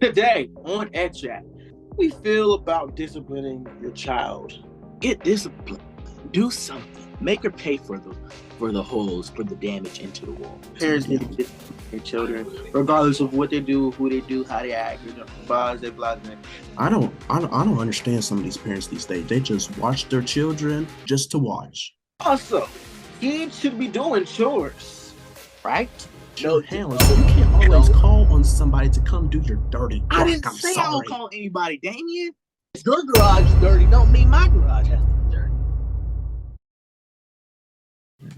Today on Edu Chat, we feel about disciplining your child. Get disciplined. Do something. Make her pay for the holes, for the damage into the wall. Parents need to discipline their children, regardless of what they do, who they do, how they act, blah, blah, blah. I don't understand some of these parents these days. They just watch their children just to watch. Also, kids should be doing chores, right? No, hell, you can't always call on somebody to come do your dirty work. I didn't I'm say sorry. I don't call anybody, Damien. If your garage is dirty, don't mean my garage has to be dirty.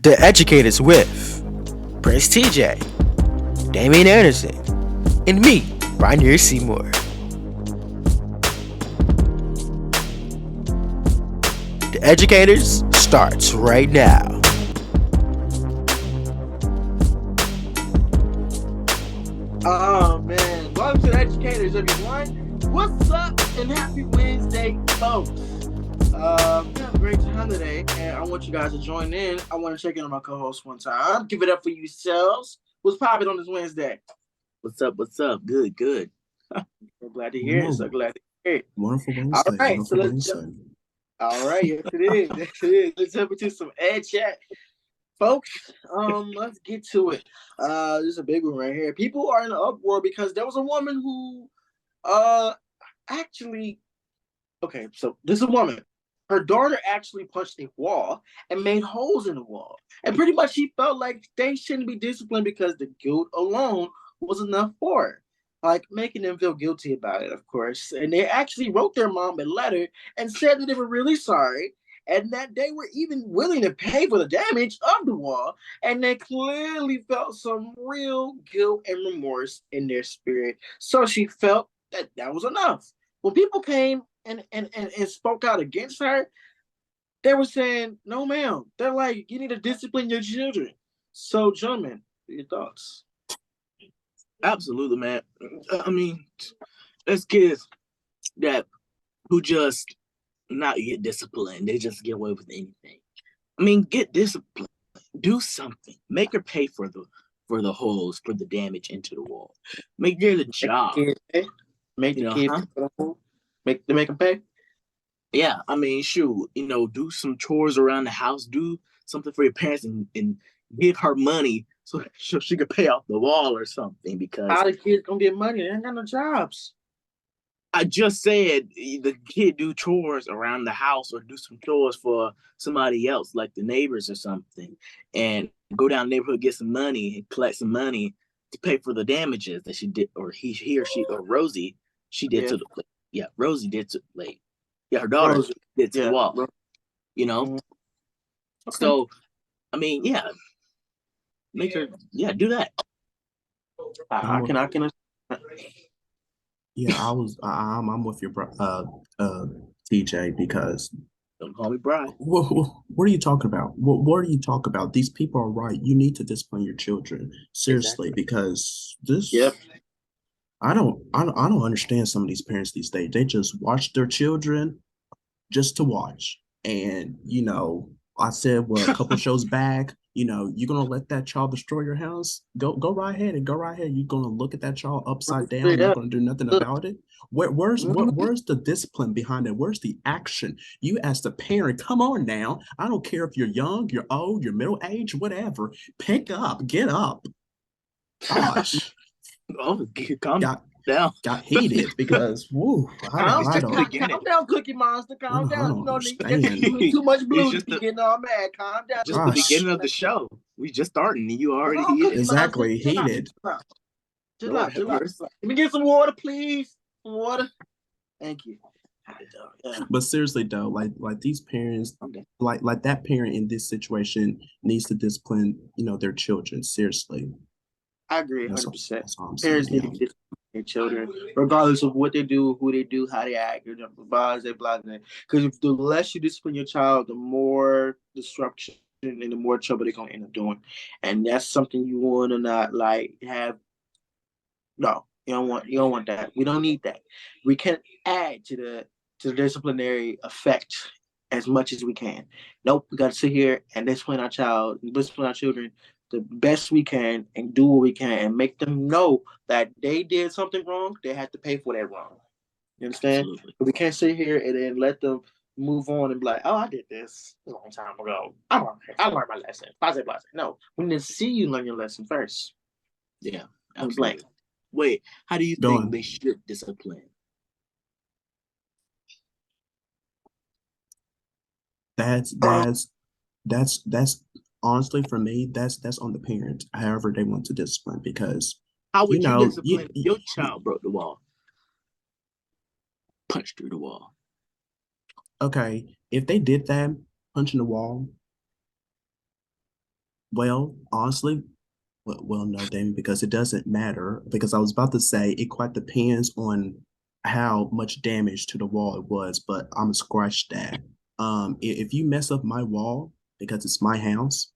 The Educators with Prince TJ, Damian Anderson, and me, Rainier Seymour. The Educators starts right now. Oh man, welcome to the Educators, everyone. What's up and happy Wednesday, folks. We have a great time today, and I want you guys to join in. I want to check in on my co-host one time. Give it up for yourselves. What's popping on this Wednesday? What's up? What's up? Good, good. So glad to hear it. So glad to hear it. Wonderful Wednesday. All right, wonderful so let's Wednesday. jump. All right, yes it is. Yes it is. Let's jump into some Ed Chat, folks. Let's get to it. This is a big one right here. People are in an uproar because there was a woman who, actually, okay. So this is a woman. Her daughter actually punched a wall and made holes in the wall, and pretty much she felt like they shouldn't be disciplined because the guilt alone was enough for her. Like making them feel guilty about it, of course. And they actually wrote their mom a letter and said that they were really sorry and that they were even willing to pay for the damage of the wall. And they clearly felt some real guilt and remorse in their spirit. So she felt that that was enough. When people came and spoke out against her, they were saying, no, ma'am. They're like, you need to discipline your children. So, gentlemen, your thoughts? Absolutely, man. I mean, there's kids that who just not get disciplined. They just get away with anything. I mean, get disciplined. Do something. Make her pay for the holes, for the damage into the wall. Make her the job. Make the kids make them pay. Yeah, I mean, shoot, do some chores around the house. Do something for your parents and give her money so she could pay off the wall or something. Because how the kids gonna get money? They ain't got no jobs. I just said the kid do chores around the house or do some chores for somebody else, like the neighbors or something, and go down the neighborhood, get some money, and collect some money to pay for the damages that she did, or he or she, or Rosie, she did to the, Rosie did to, like, her daughter Rosie did to the wall, Okay. So, I mean, make her, do that. I can. Yeah, I'm with your TJ, because Don't call me Brian. what are you talking about? What are you talking about? These people are right. You need to discipline your children seriously, because this. Yep. I don't understand some of these parents these days. They just watch their children just to watch. And I said, well, a couple shows back, you're gonna let that child destroy your house? Go right ahead. You're gonna look at that child upside down. You're not gonna do nothing about it. Where's the discipline behind it? Where's the action? You as the parent, come on now. I don't care if you're young, you're old, you're middle aged, whatever. Pick up, get up. Gosh. Oh, calm down. Got heated because Calm down, Cookie Monster. Calm down. You know, too much blue. You getting all mad. Calm down. Just the beginning of the show. We just started and you already heated. Exactly, heated. Chill out. Let me get some water, please. Some water. Thank you. But seriously though, like these parents, like that parent in this situation needs to discipline, their children. Seriously. I agree 100%. Parents need to discipline their children, regardless of what they do, who they do, how they act, blah, blah, blah. Because the less you discipline your child, the more disruption and the more trouble they're gonna end up doing. And that's something you want to not have. No, you don't want that. We don't need that. We can add to the disciplinary effect as much as we can. Nope, we got to sit here and discipline our children the best we can and do what we can and make them know that they did something wrong. They have to pay for that wrong. You understand? Absolutely. But we can't sit here and then let them move on and be like, "Oh, I did this a long time ago. I learned my lesson." Blase, blase. No, we need to see you learn your lesson first. Yeah, I'm blank. absolutely. Wait, how do you Go think on. they should discipline? That's honestly for me, that's on the parent, however they want to discipline, because How you would you know, discipline if your child broke the wall, punched through the wall? okay, if they did that, punching the wall, well, honestly, well, no, Damon, because it doesn't matter. Because I was about to say it quite depends on how much damage to the wall it was, but I'm gonna scratch that. If you mess up my wall because it's my house,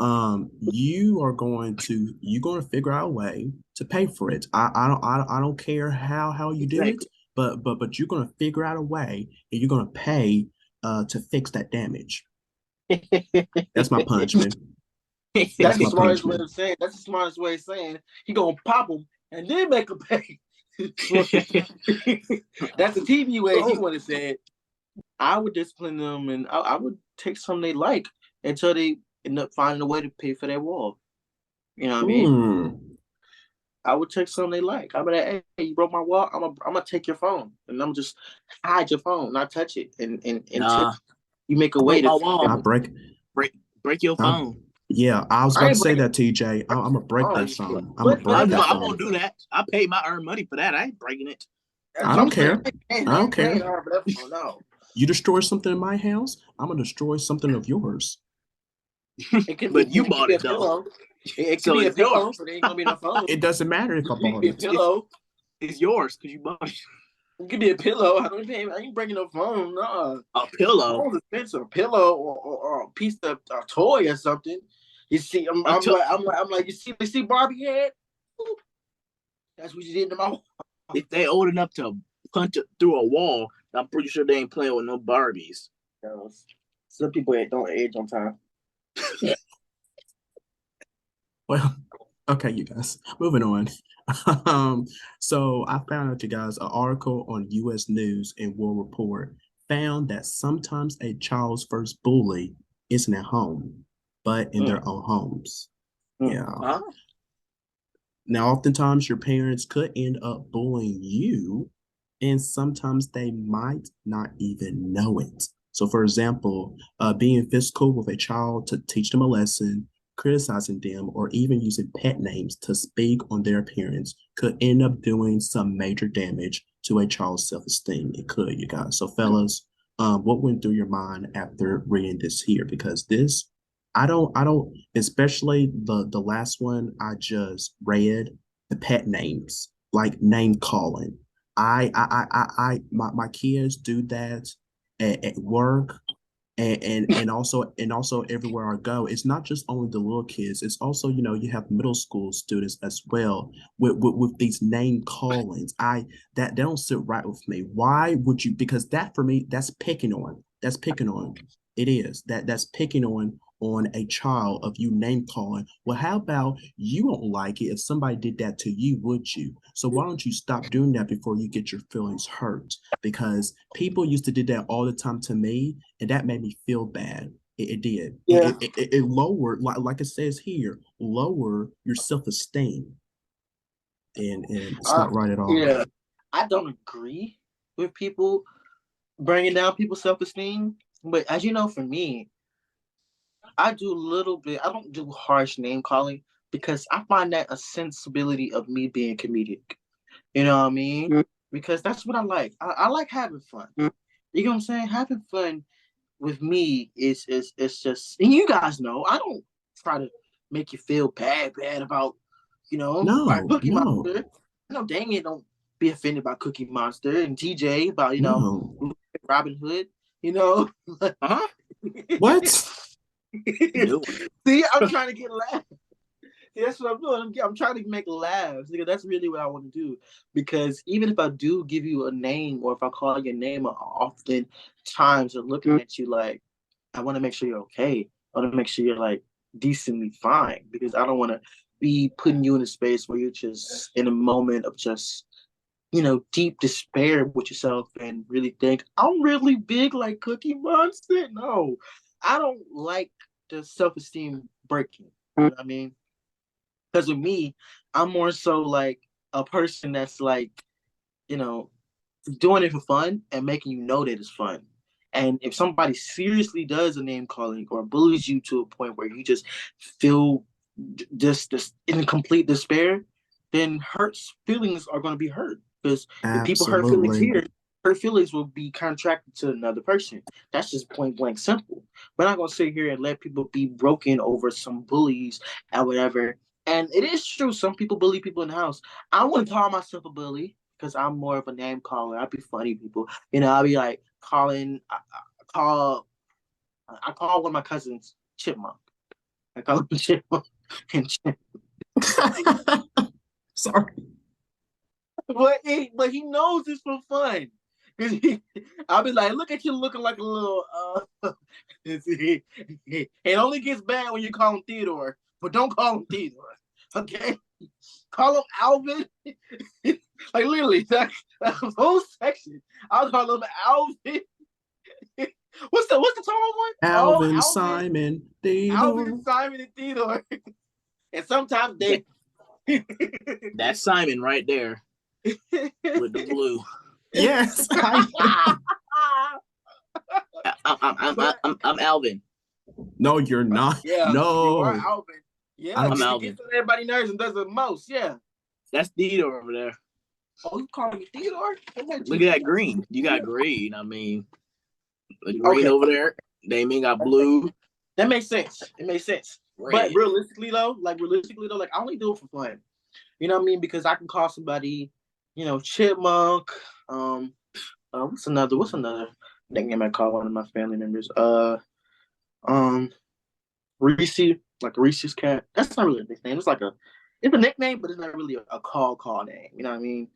you're going to figure out a way to pay for it. I don't care how you do it, Exactly. but you're going to figure out a way and you're going to pay to fix that damage. That's my punishment. That's That's the my smartest way punishment. of saying. That's the smartest way of saying he gonna pop them and then make a pay. That's the TV way if you want to say it. I would discipline them and I would take something they like until they end up finding a way to pay for their wall. You know what I mean? Hmm. I would take something they like. I'd be like, "Hey, you broke my wall. I'm gonna take your phone and I'm just hide your phone, not touch it, and until Nah, you make a I way broke to my fix I wall. it." break. Break your I, phone. yeah, I was I about to ain't say breaking that, TJ. I'm gonna break phone. that phone. I'm gonna But break that's that I what I'm won't phone. do that. I paid my earned money for that. I ain't breaking it. I That's what don't I'm saying. care. I don't care. No. You destroy something in my house, I'm gonna destroy something of yours. But you It can bought be a it though, pillow. It could so be a it's pillow, yours. but it ain't gonna be no phone. It doesn't matter if I It could bought be a it. pillow. It's yours because you bought it. It could be a pillow. I ain't breaking no phone. No. A pillow. Phone's expensive. A pillow or a piece of a toy or something. You see, A to- I'm like, you see Barbie head? That's what you did to my if they old enough to punch it through a wall, I'm pretty sure they ain't playing with no Barbies. walls. Some people don't age on time. Well, okay, you guys, moving on. Um, so I found out, you guys, an article on U.S. News and World Report found that sometimes a child's first bully isn't at home, but in Mm. their own homes. Mm. Yeah. Huh? Now, oftentimes your parents could end up bullying you, and sometimes they might not even know it. So, for example, being physical with a child to teach them a lesson, criticizing them, or even using pet names to speak on their appearance could end up doing some major damage to a child's self-esteem. It could, you guys. So, fellas, what went through your mind after reading this here? Because this I don't, especially the last one I just read, the pet names, like name calling. My kids do that at work and also everywhere I go. It's not just only the little kids. It's also, you have middle school students as well with these name callings. That they don't sit right with me. Why would you? Because that for me, that's picking on. That's picking on. It is that's picking on a child of you name calling. Well, how about you won't like it if somebody did that to you, would you? So why don't you stop doing that before you get your feelings hurt? Because people used to do that all the time to me, and that made me feel bad. It did. Yeah. It lowered, like it says here, lower your self-esteem. And it's not right at all. Yeah. I don't agree with people bringing down people's self-esteem, but as you know, for me, I do a little bit. I don't do harsh name calling because I find that a sensibility of me being comedic. You know what I mean? Mm. Because that's what I like. I like having fun. You know what I'm saying? Having fun with me is just, and you guys know I don't try to make you feel bad about by No, Cookie no, Monster. I know Damien don't be offended by Cookie Monster and TJ about no. Robin Hood. You know, Huh? What? No. See, I'm trying to get laughs. See, that's what I'm doing. I'm trying to make laughs because that's really what I want to do. Because even if I do give you a name or if I call your name, often times are looking at you like, I want to make sure you're okay. I want to make sure you're like decently fine because I don't want to be putting you in a space where you're just in a moment of just deep despair with yourself and really think I'm really big like Cookie Monster. No, I don't like the self-esteem breaking. You know what I mean? Because with me, I'm more so like a person that's like, you know, doing it for fun and making you know that it's fun. And if somebody seriously does a name calling or bullies you to a point where you just feel this in complete despair, then hurts feelings are going to be hurt because if people hurt feelings Absolutely. here, hurt feelings will be contracted to another person. That's just point blank simple. We're not going to sit here and let people be broken over some bullies and whatever. And it is true, some people bully people in the house. I wouldn't call myself a bully because I'm more of a name caller. I'd be funny people. I'll be like calling. I call one of my cousins Chipmunk. I call him Chipmunk and Chip. Sorry. But he knows it's for fun. I'll be like, look at you looking like a little. It only gets bad when you call him Theodore, but don't call him Theodore. Okay, call him Alvin. Like literally, that whole section. I'll call him Alvin. What's the tall one? Alvin, Alvin, Simon, Theodore. Alvin, Simon, and Theodore. And sometimes they. That's Simon right there with the blue. Yes. I'm Alvin. No, you're not. Yeah, no. you are Alvin. Yeah, I'm Alvin. Gets on everybody's nerves and does the most. Yeah. That's Theodore over there. Oh, you calling me Theodore? Look at that green. You got green. I mean, the green over there. Damien got blue. That makes sense. It makes sense. Red. But realistically though, I only do it for fun. You know what I mean? Because I can call somebody, Chipmunk. What's another nickname I call one of my family members? Reese, like a Reese's cat. That's not really a nickname. It's a nickname, but it's not really a call name. You know what I mean?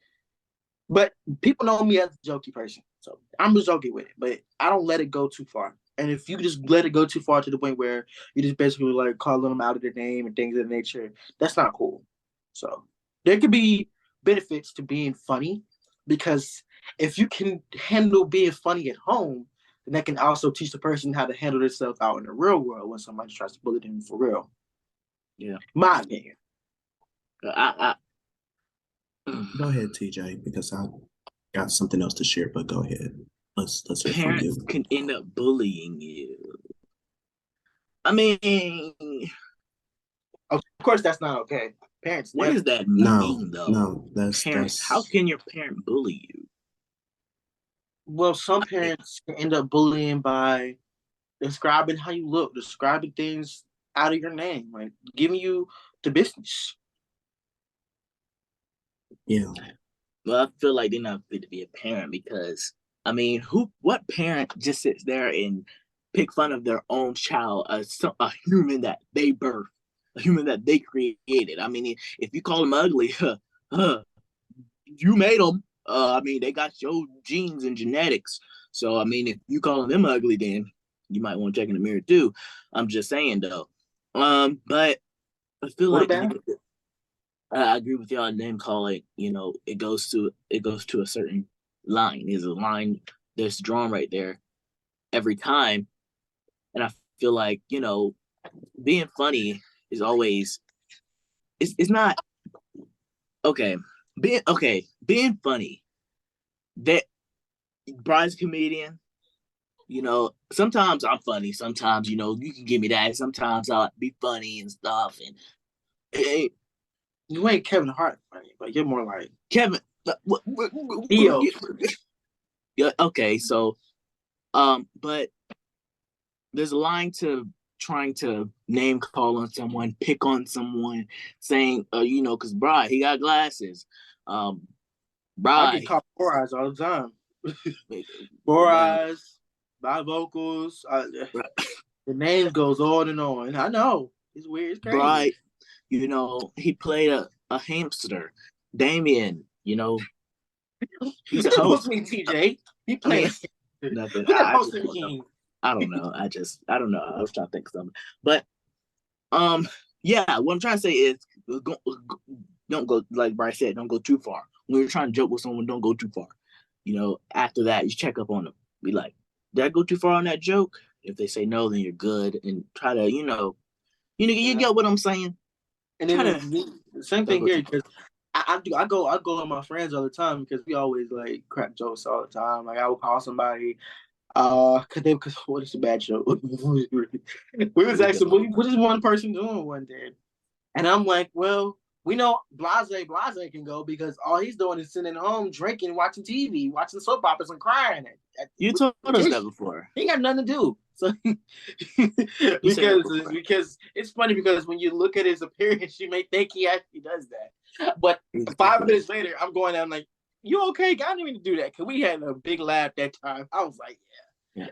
But people know me as a jokey person, so I'm just jokey with it. But I don't let it go too far. And if you just let it go too far to the point where you just basically like calling them out of their name and things of that nature, that's not cool. So there could be benefits to being funny because if you can handle being funny at home, then that can also teach the person how to handle themselves out in the real world when somebody tries to bully them for real. Yeah, my opinion. Go ahead, TJ, because I got something else to share. But go ahead. Let's hear from parents you. can end up bullying you. I mean, of course, that's not okay. Parents. What does that mean, though? No, that's parents. How can your parent bully you? Well, some parents can end up bullying by describing how you look, describing things out of your name, like giving you the business. Yeah. Well, I feel like they're not fit to be a parent because, I mean, what parent just sits there and pick fun of their own child, a human that they birthed, a human that they created? I mean, if you call them ugly, you made them. I mean, they got your genes and genetics. So, I mean, if you call them ugly, then you might want to check in the mirror too. I'm just saying, though. But I feel like I agree with y'all. Name calling, it goes to a certain line. There's a line that's drawn right there every time, and I feel like being funny is always it's not okay. Being funny. That Brian's comedian. Sometimes I'm funny. Sometimes you can give me that. Sometimes I'll be funny and stuff. And you ain't Kevin Hart funny, but you're more like Kevin. Theo. Yeah. Okay. So, but there's a line to trying to name call on someone, pick on someone, saying, because Brian, he got glasses. Brian, I get called Four Eyes all the time. Four Eyes, bifocals. The name goes on and on. I know it's weird. It's crazy. Brian, he played a hamster. Damien, he's a host. Me, TJ. He plays nothing. I don't know. I was trying to think of something. But Yeah, what I'm trying to say is, don't go, like Bryce said, don't go too far. When you're trying to joke with someone, don't go too far. After that, you check up on them. Be like, did I go too far on that joke? If they say no, then you're good, and try to, you get what I'm saying. And then the same thing here, because I go with my friends all the time because we always like crack jokes all the time. Like I will call somebody, cause what is a bad joke? We was asking, what is one person doing one day? And I'm like, well, we know Blase can go because all he's doing is sitting at home drinking, watching TV, watching soap operas, and crying. You told us that before. He got nothing to do. So because it's funny because when you look at his appearance, you may think he actually does that. But 5 minutes later, I'm going out like, you okay? I didn't even do that because we had a big laugh that time. I was like, yeah.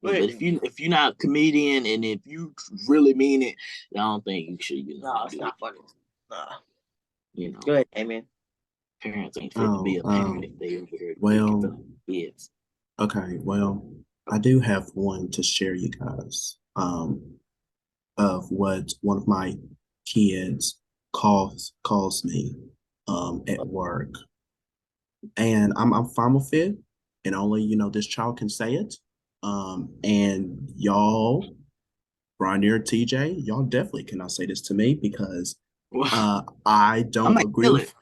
But if you're not a comedian and if you really mean it, I don't think you should. No, it's not funny. Nah. Go ahead, Amen. Parents ain't fit to be a parent if they over here. Kids. Okay, well, I do have one to share you guys. Of what one of my kids calls me at work, and I'm fine with it, and only this child can say it. And y'all, Brian or TJ, y'all definitely cannot say this to me because I don't agree with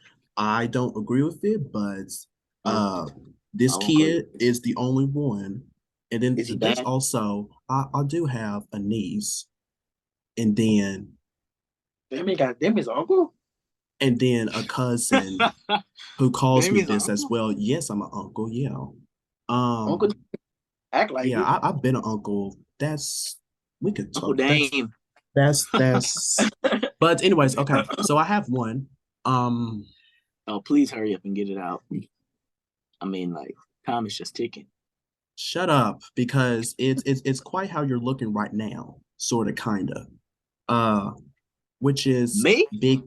it, but this kid is the only one. And then there's also I do have a niece, and then them his uncle, and then a cousin who calls me this as well. Yes, I'm an uncle. Yeah. Uncle. Act like I've been an uncle. We could talk. Uncle Dame. That's but anyways, okay. So I have one. Oh, please hurry up and get it out. I mean, like, time is just ticking. Shut up, because it's quite how you're looking right now, sort of, kind of. Which is me? Big.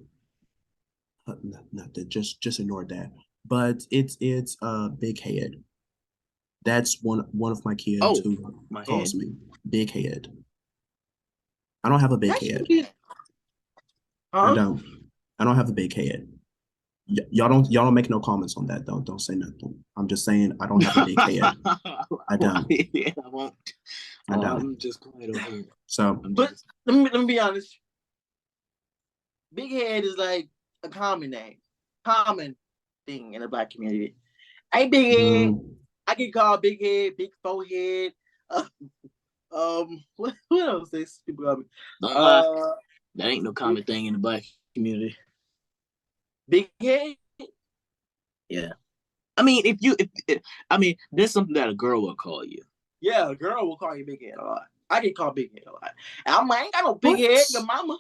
Not that. Just ignore that. But it's big head. That's one of my kids who calls me big head. I don't have a big head. I don't have a big head. Y'all don't make no comments on that. Don't say nothing. I'm just saying I don't have a big head. I don't. Yeah, I won't. I don't. I'm just quiet over here. So, but let me be honest. Big head is like a common thing in the Black community. Hey, big head. I get called big head, big forehead. What else these people call me? That ain't no common thing in the Black community. Big head. Yeah, I mean, there's something that a girl will call you. Yeah, a girl will call you big head a lot. I get called big head a lot. And I'm like, I ain't got no big head, your mama.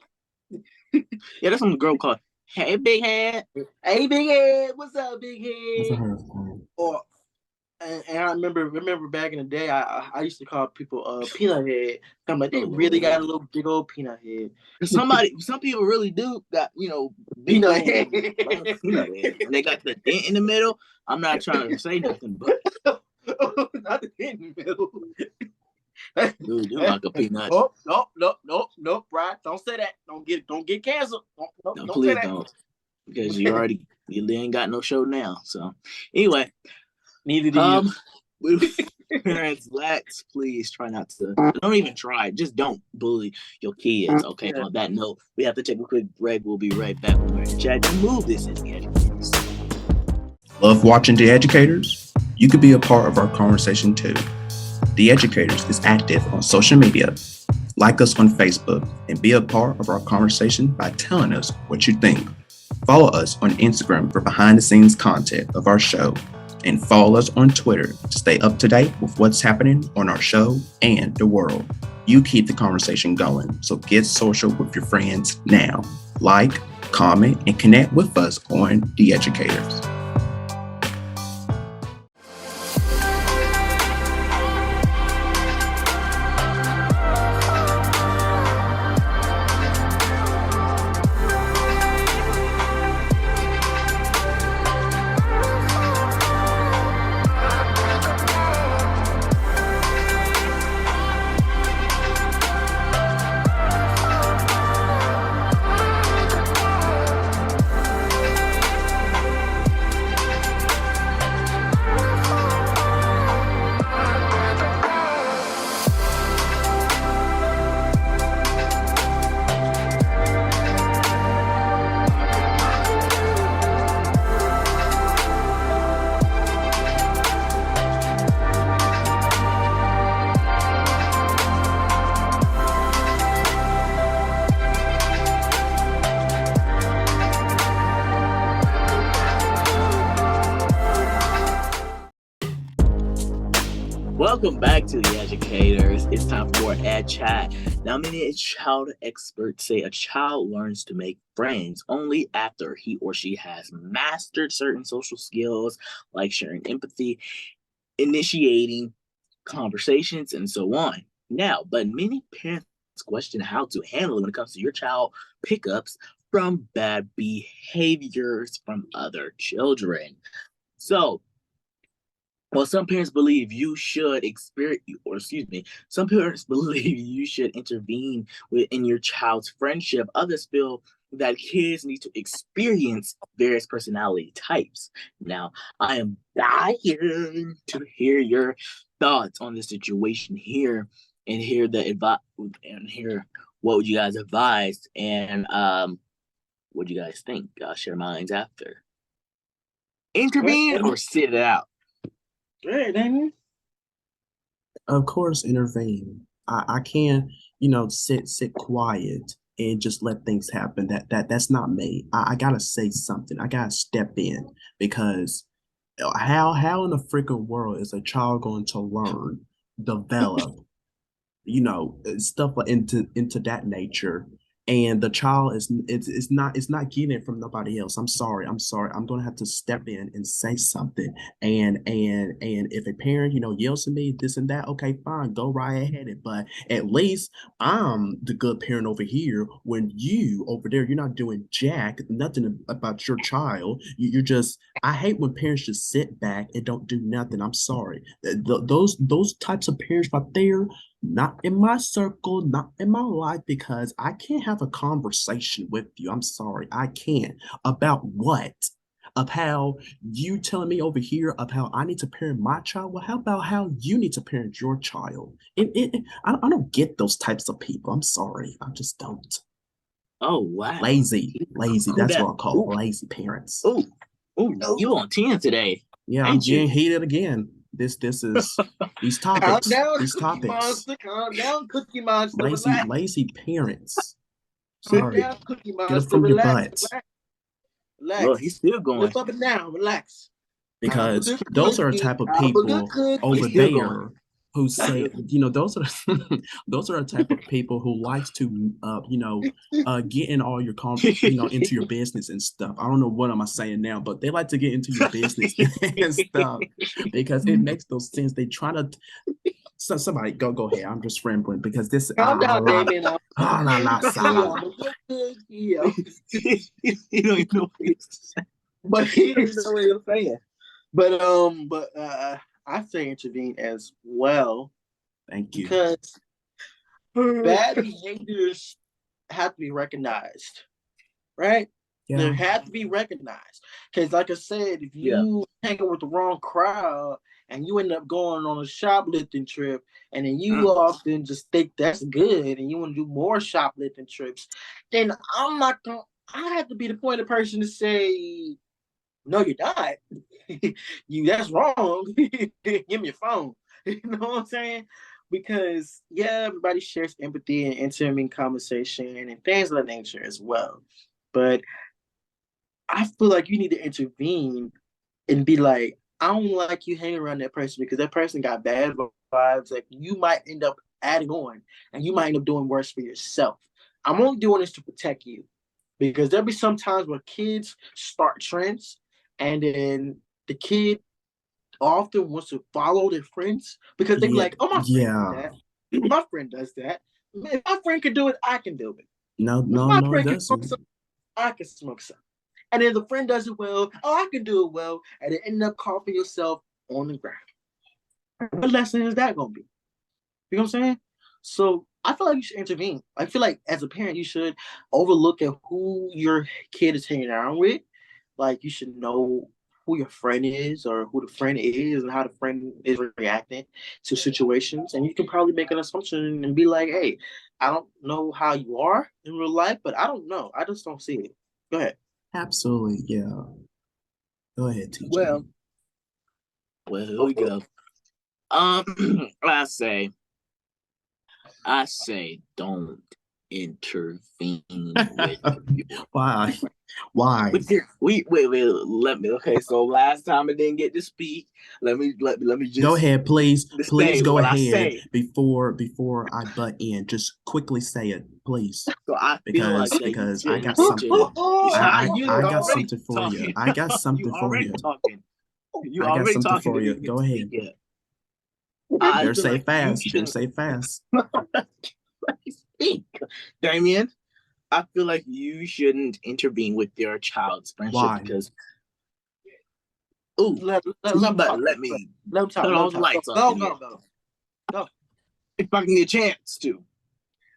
Yeah, that's something a girl called. Hey, big head. Hey, big head. What's up, big head? And I remember back in the day, I used to call people peanut head. I'm like, they really got a little big old peanut head. Some people really do got, peanut head. Peanut head. And they got the dent in the middle. I'm not trying to say nothing, but not the dent in the middle. Dude, you're like a peanut. Nope, Brian. Don't say that. Don't get canceled. No, please don't. Because you ain't got no show now. So anyway. Neither do you. Parents, please try not to. Don't even try. Just don't bully your kids. Okay. Yeah. On that note, we have to take a quick break. We'll be right back. We're in chat to move this in the educators. Love watching The Educators? You could be a part of our conversation too. The Educators is active on social media. Like us on Facebook and be a part of our conversation by telling us what you think. Follow us on Instagram for behind the scenes content of our show. And follow us on Twitter to stay up to date with what's happening on our show and the world. You keep the conversation going, so get social with your friends now. Like, comment, and connect with us on The Educators. Welcome back to the educators. It's time for Ed Chat. Now, many child experts say a child learns to make friends only after he or she has mastered certain social skills like sharing empathy, initiating conversations, and so on. Now, but many parents question how to handle it when it comes to your child pickups from bad behaviors from other children. So, well, some parents believe you should experience, or excuse me, some parents believe you should intervene in your child's friendship. Others feel that kids need to experience various personality types. Now, I am dying to hear your thoughts on the situation here, and hear the advice, and hear what you guys advised, and what do you guys think. I'll share mine after. Intervene or sit it out. Hey, Damien. Of course, intervene. I can't, sit quiet and just let things happen. That's not me. I gotta say something. I gotta step in because how in the freaking world is a child going to learn, develop, stuff like into that nature, and the child is it's not getting it from nobody else. I'm sorry, I'm gonna have to step in and say something. And if a parent yells at me this and that, okay, fine, go right ahead, but at least I'm the good parent over here when you over there, you're not doing jack nothing about your child. You're just, I hate when parents just sit back and don't do nothing. I'm sorry. Those types of parents right there, not in my circle, not in my life, because I can't have a conversation with you. I'm sorry, I can't. About what? Of how you telling me over here of how I need to parent my child? Well, how about how you need to parent your child? I don't get those types of people. I'm sorry, I just don't. Oh wow. Lazy. That's what I call Ooh. lazy parents. Oh, you on 10 today. Yeah, I'm getting heated again. This is these topics. Calm down, These Cookie topics. Monster. Calm down, Cookie Monster. Relax. Lazy parents. Calm Sorry. down, Cookie Get Monster. it from your Relax. butt. Relax. Well, he's still going. Lift up and down. Relax. Because those are the type of people over there who say, those are those are the type of people who likes to get in all your into your business and stuff. I don't know what am I saying now, but they like to get into your business and stuff because it makes those sense. They try to. So somebody go ahead. I'm just rambling because this. Calm down, Damien. You don't even know what you're saying. But he doesn't know what you're saying. But I say intervene as well. Thank you. Because bad behaviors have to be recognized, right? Yeah. They have to be recognized. Because, like I said, if you hang out with the wrong crowd and you end up going on a shoplifting trip, and then you often just think that's good, and you want to do more shoplifting trips, then I'm not gonna. I have to be the point of person to say, no, you're not. That's wrong. Give me your phone. You know what I'm saying? Because everybody shares empathy and intimate conversation and things of that nature as well. But I feel like you need to intervene and be like, I don't like you hanging around that person because that person got bad vibes. Like, you might end up adding on and you might end up doing worse for yourself. I'm only doing this to protect you because there'll be some times where kids start trends and then the kid often wants to follow their friends because they be like, oh, my friend does that. My friend does that. If my friend can do it, I can do it. No, friend can smoke some, I can smoke some. And then the friend does it well, oh, I can do it well, and then end up coughing yourself on the ground. What lesson is that going to be? You know what I'm saying? So I feel like you should intervene. I feel like as a parent, you should overlook at who your kid is hanging around with. Like, you should know who your friend is or who the friend is and how the friend is reacting to situations. And you can probably make an assumption and be like, hey, I don't know how you are in real life, but I don't know. I just don't see it. Go ahead. Absolutely, yeah. Go ahead, TJ. Well, here we go. I say don't intervene with Why? Why? Wait, let me. Okay, so last time I didn't get to speak. Let me just Go ahead, please. Please say go what I ahead say. before I butt in. Just quickly say it, please. So I feel like that you Because I got shouldn't enter. something. You I got already something for you. talking. I got You something for already you. talking. You I got already something talking. for Didn't you. even get Go to ahead. speak yet. You I better feel say like you fast. You better shouldn't say fast. speak, Damien. I feel like you shouldn't intervene with your child's friendship Why? because, ooh, Let you him better talk. let me Let him talk. cut Let him all the talk. lights off Go, in here. go. If I can get a chance to.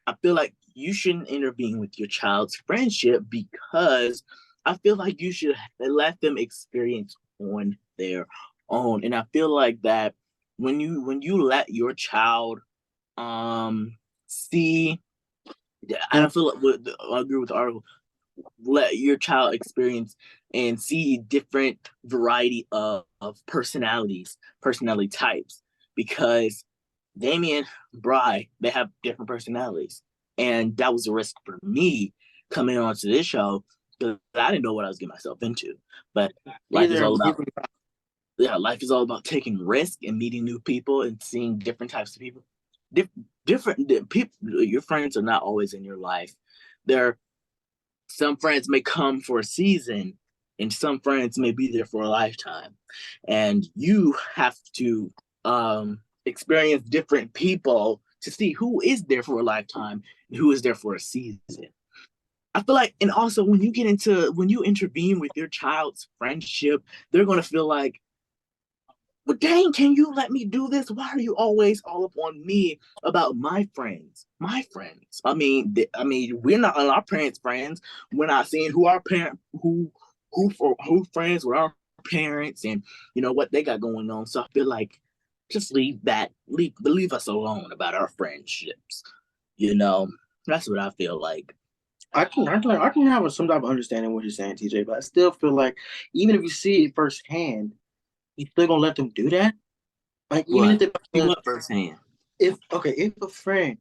I feel like you shouldn't intervene with your child's friendship because I feel like you should let them experience on their own. And I feel like that when you let your child see, I don't feel like I agree with the article. Let your child experience and see different variety of personality types, because Damien, Bry, they have different personalities. And that was a risk for me coming onto this show because I didn't know what I was getting myself into. But life is all about life is all about taking risk and meeting new people and seeing different types of people. Different people. Your friends are not always in your life. They're Some friends may come for a season and some friends may be there for a lifetime. And you have to experience different people to see who is there for a lifetime and who is there for a season. I feel like, and also when you intervene with your child's friendship, they're going to feel like, well, dang, can you let me do this? Why are you always all up on me about my friends? My friends. We're not our parents' friends. We're not seeing who our parent, who friends with our parents, and you know what they got going on. So I feel like just leave us alone about our friendships. You know, that's what I feel like. I can have some type of understanding what you're saying, TJ, but I still feel like even if you see it firsthand, you still gonna let them do that? Like even What? if See what firsthand? if a friend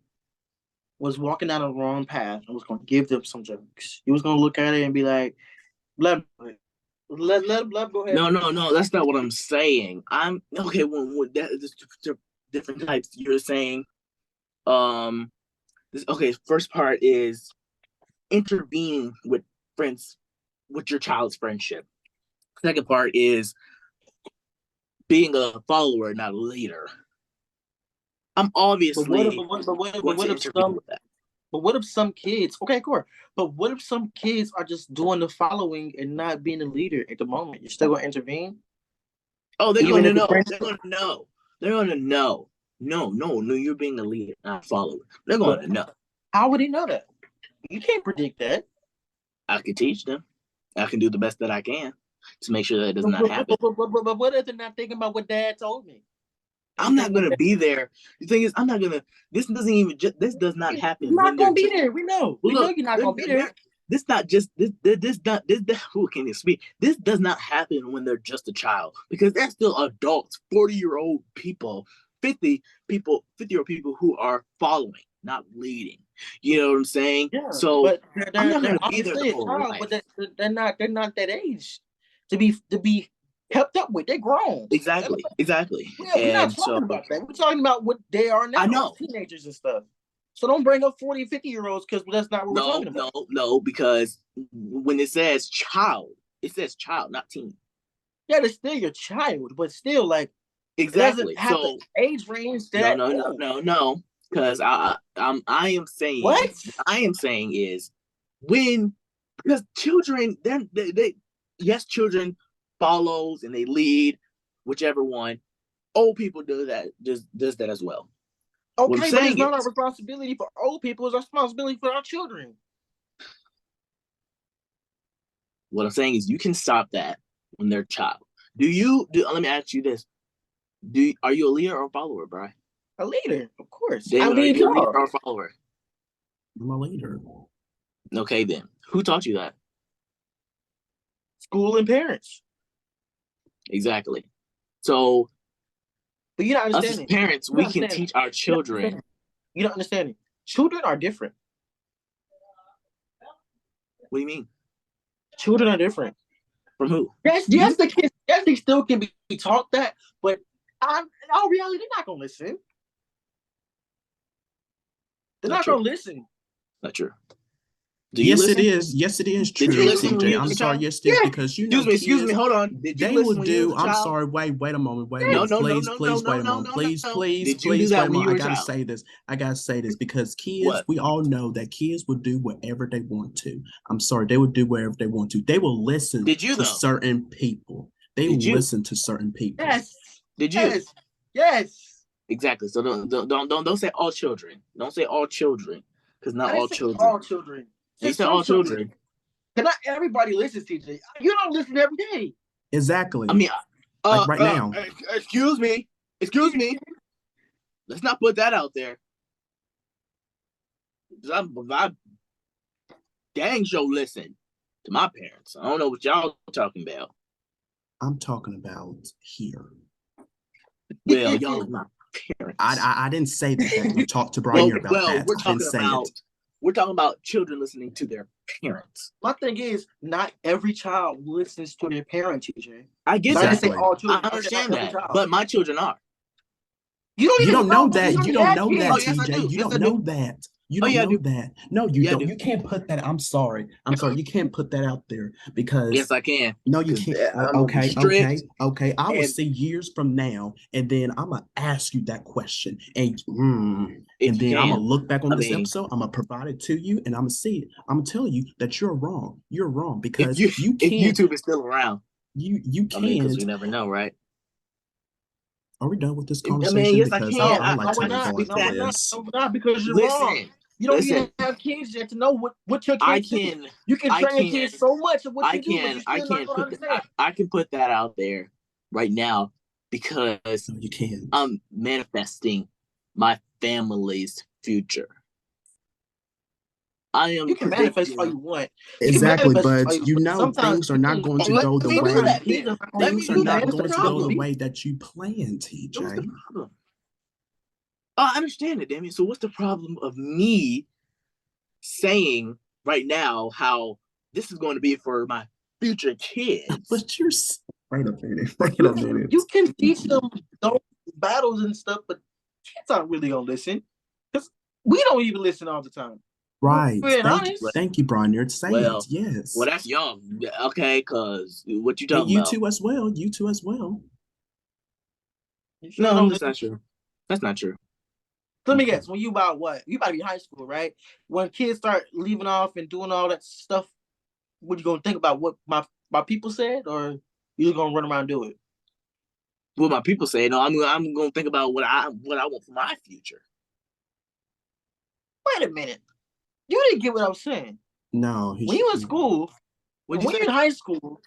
was walking down the wrong path and was gonna give them some jokes, you was gonna look at it and be like, let let go ahead. No, that's not what I'm saying. I'm okay. When different types, you're saying, okay. First part is intervening with friends, with your child's friendship. Second part is being a follower, not a leader. I'm obviously going to intervene with that. But what if some kids? Okay, cool. But what if some kids are just doing the following and not being a leader at the moment? You're still gonna intervene? Oh, they're Even going to if the know. friend, They're going to know. They're going to know. No, you're being a leader, not a follower. They're going to know. How would he know that? You can't predict that. I can teach them. I can do the best that I can to make sure that it does not happen. But what if they're not thinking about what Dad told me? I'm not gonna be there. The thing is, I'm not gonna. This doesn't even. This does not happen. You're not when they're gonna be there. We know. We know you're not gonna be there. This not just this. This not this. Who can you speak? This does not happen when they're just a child, because they're still adults, 40-year-old people, 50-year-old people who are following, not leading. You know what I'm saying? Yeah, So but I'm not they're gonna be there obviously the a whole child, life. but they're not that age to be kept up with. They're grown. Exactly. We're not And so talking about that. We're talking about what they are now, I know. teenagers and stuff. So don't bring up 40 and 50-year-olds because that's not what we're talking about. No, because when it says child, not teen. Yeah, they're still your child, but still, like, Exactly. it doesn't have So the age range that. no. Because I What? am saying is when, because children they yes, children follows and they lead whichever one. Old people do that, does that as well. Okay, but it's not our responsibility for old people. It's our responsibility for our children. What I'm saying is you can stop that when they're a child. Let me ask you this. Are you a leader or a follower, Bri? A leader, of course. Then are you a leader or a follower? I'm a leader. Okay, then. Who taught you that? School and parents. Exactly. So, but you're not understanding. Us as parents, we can teach our children. You're not understanding. Children are different. What do you mean? Children are different. From who? Yes, the kids, yes, they still can be taught that, but in all reality, they're not gonna listen. They're not gonna listen. Not true. Do you Yes, listen? it is. Yes, it is true, Did you listen when TJ. you I'm was a sorry. child? Yes, it is because you know, Excuse me. kids, Hold on. Did you they listen will when you was do. a I'm child? sorry. Wait a moment. No, Please, wait a moment. Please, no. please, Did you do please, that wait a when you moment. were I a gotta child? say this. I gotta say this because kids, What? we all know that kids will do whatever they want to. I'm sorry, they will do whatever they want to. They will listen Did you to though? certain people. They Did will you? listen to certain people. Yes. Did you? Yes. Exactly. So don't say all children. Don't say all children, because not all children. All children. You said all children. Not everybody listens, TJ. You don't listen every day. Exactly. I mean, like right now. Excuse me. Let's not put that out there. I dang sure listen to my parents. I don't know what y'all talking about. I'm talking about here. Well, y'all are my parents. I didn't say that. We talked to Brian about that. We're talking about children listening to their parents. My thing is, not every child listens to their parents, TJ. I get that. Exactly. I understand that, but my children are. You don't know that. You don't know that, Oh, yes, I TJ. do. You Yes, don't I know do. that. You Oh, don't yeah, I know do. that. No, you Yeah, I don't. do. You can't put that. I'm sorry. You can't put that out there because Yes, I can. no, you can't. I'm gonna be strict. Okay. I will and- see years from now, and then I'm gonna ask you that question, and If you then I'm gonna can. look back on I this mean- episode. I'm gonna provide it to you, and I'm gonna see it. I'm gonna tell you that you're wrong. You're wrong because If you can't. if YouTube is still around, You I mean, because can't. we never know, right? Are we done with this I mean, conversation? yes, I because can. I like to we're move not. on Because from that- this. No, not because you're Listen, wrong. You don't listen. even have kids yet to know what your I kids do. can. You can I train your can- kids so much of what I you do, but can. you I still not can gonna put. understand. I can put that out there right now because No, you can't. I'm manifesting my family's future. I am. You can manifest all you want. Exactly, manifest but all you you want. know Sometimes things are not going to Let go the me do way. that. Things are not Things are gonna not be going to go manifested. the way that you plan, What's TJ. the problem? Oh, I understand it, Damien. So what's the problem of me saying right now how this is going to be for my future kids? But you're wait a minute. You can teach them those battles and stuff, but kids aren't really gonna listen because we don't even listen all the time. Right. Being honest. Thank you, Brian. You're saying Well, it. Yes. Well, that's young. Okay, because what you And talking you about? too as well. You too as well. You sure No, don't that's listen? not true. That's not true. Let me guess. When you about what? You about to be high school, right? When kids start leaving off and doing all that stuff, what you gonna think about what my people said, or you just gonna run around and do it? What my people say, no, I'm gonna think about what I want for my future. Wait a minute. You didn't get what I was saying. No. When you in school, What'd when you you're in say? high school,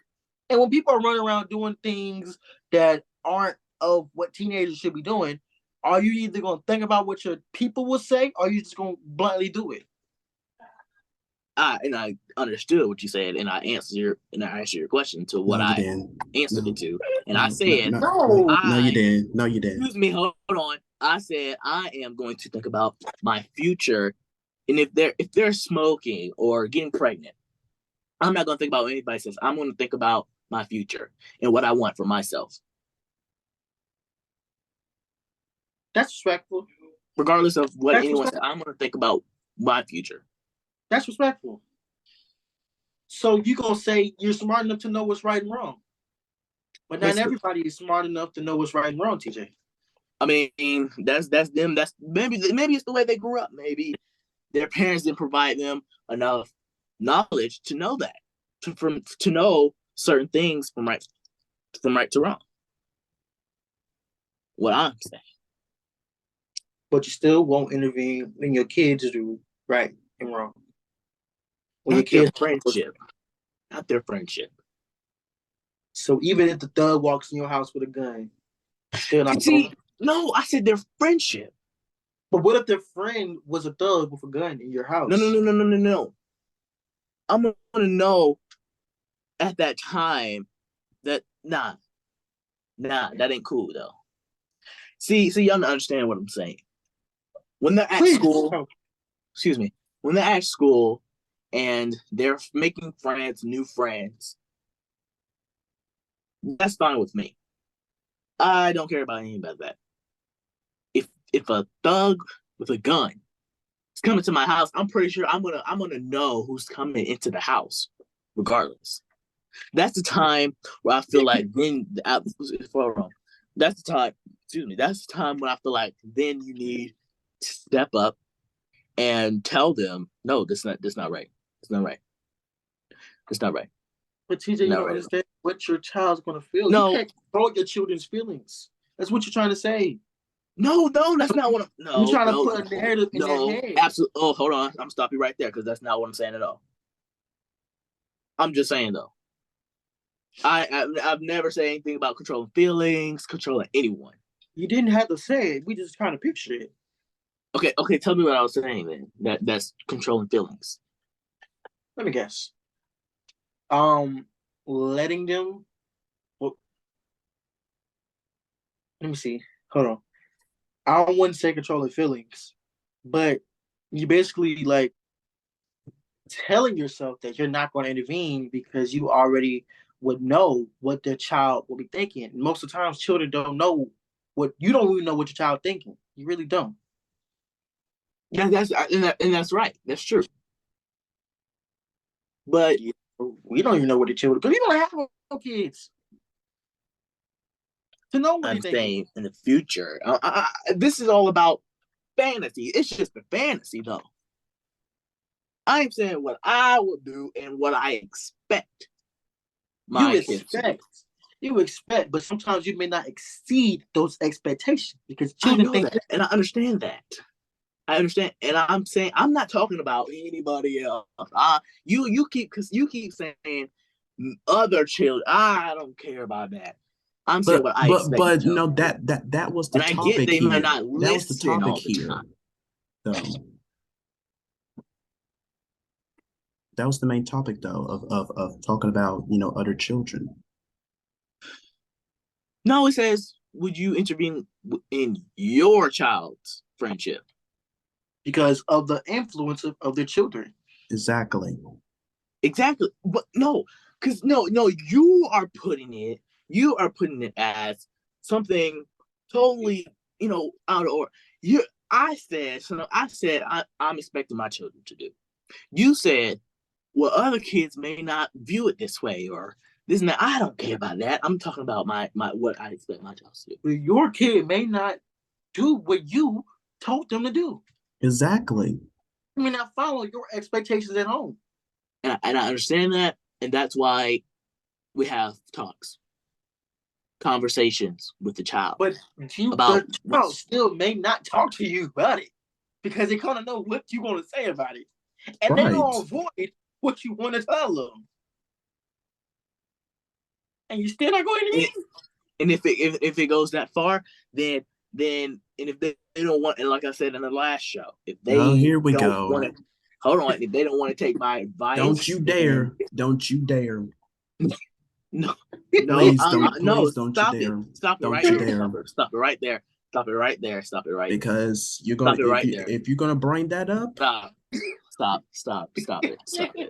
and when people are running around doing things that aren't of what teenagers should be doing, are you either gonna think about what your people will say, or are you just gonna bluntly do it? And I understood what you said, and I answered your question to what I answered it to, and I said, no, you didn't. No, you didn't. Excuse me, hold on. I said I am going to think about my future, and if they're smoking or getting pregnant, I'm not going to think about what anybody says. I'm going to think about my future and what I want for myself. That's respectful. Regardless of what That's anyone says, I'm going to think about my future. That's respectful. So you gonna say you're smart enough to know what's right and wrong, but not everybody is smart enough to know what's right and wrong, TJ. I mean, that's them. That's maybe it's the way they grew up. Maybe their parents didn't provide them enough knowledge to know that, to know certain things from right to wrong. What I'm saying. But you still won't intervene when your kids do right and wrong. When your kids friendship, not their friendship. So even if the thug walks in your house with a gun, still not. See, no, I said their friendship. But what if their friend was a thug with a gun in your house? No. I'm gonna know at that time that nah, that ain't cool though. See, y'all don't understand what I'm saying. When they're at school, when they're at school and they're making friends, new friends. That's fine with me. I don't care about anything about that. If a thug with a gun is coming to my house, I'm pretty sure I'm gonna know who's coming into the house, regardless. That's the time where I feel like then that's the time. Excuse me. That's the time when I feel like then you need to step up and tell them, no, that's not right. It's not right. It's not right. But TJ, you don't understand what your child's gonna feel. No. You can't control your children's feelings. That's what you're trying to say. No, that's not what I'm. No, you're trying to put a narrative in their head. Absolutely. Oh, hold on. I'm gonna stop you right there because that's not what I'm saying at all. I'm just saying though. I've never said anything about controlling feelings, controlling anyone. You didn't have to say it. We just kind of pictured it. Okay. Tell me what I was saying then. That's controlling feelings. Let me guess. Letting them. Well, let me see. Hold on. I wouldn't say controlling feelings, but you basically like telling yourself that you're not going to intervene because you already would know what their child will be thinking. And most of the times, children don't know what you don't even know what your child thinking. You really don't. Yeah, that's right. That's true. But we don't even know what the children because we don't have no kids. To know what I'm saying in the future. This is all about fantasy. It's just a fantasy, though. I'm saying what I would do and what I expect. You expect, but sometimes you may not exceed those expectations because children think that, and I understand that. I understand, and I'm saying I'm not talking about anybody else. You keep saying other children. I don't care about that. I'm saying what I expect. But no, that was the topic here. They might not listen. That was the topic here. That was the main topic, though, of talking about other children. No, it says, would you intervene in your child's friendship? Because of the influence of their children. Exactly. But no, because no, you are putting it as something totally, out of order. I said I'm expecting my children to do. You said, well, other kids may not view it this way or this and that. I don't care about that. I'm talking about my what I expect my child to do. Your kid may not do what you told them to do. Exactly. You may not follow your expectations at home. And I understand that, and that's why we have conversations with the child. But the child still may not talk to you about it because they kind of know what you want to say about it, and they don't avoid what you want to tell them. And you still not going to. And if it goes that far, then and if they don't want, and like I said in the last show, if they here we go. Hold on, if they don't want to take my advice, don't you dare! Don't you dare! No, please don't stop you dare! Stop it right there! Stop it right there! Stop it right there! Stop it right there! Because you're gonna if you're gonna bring that up. Stop it!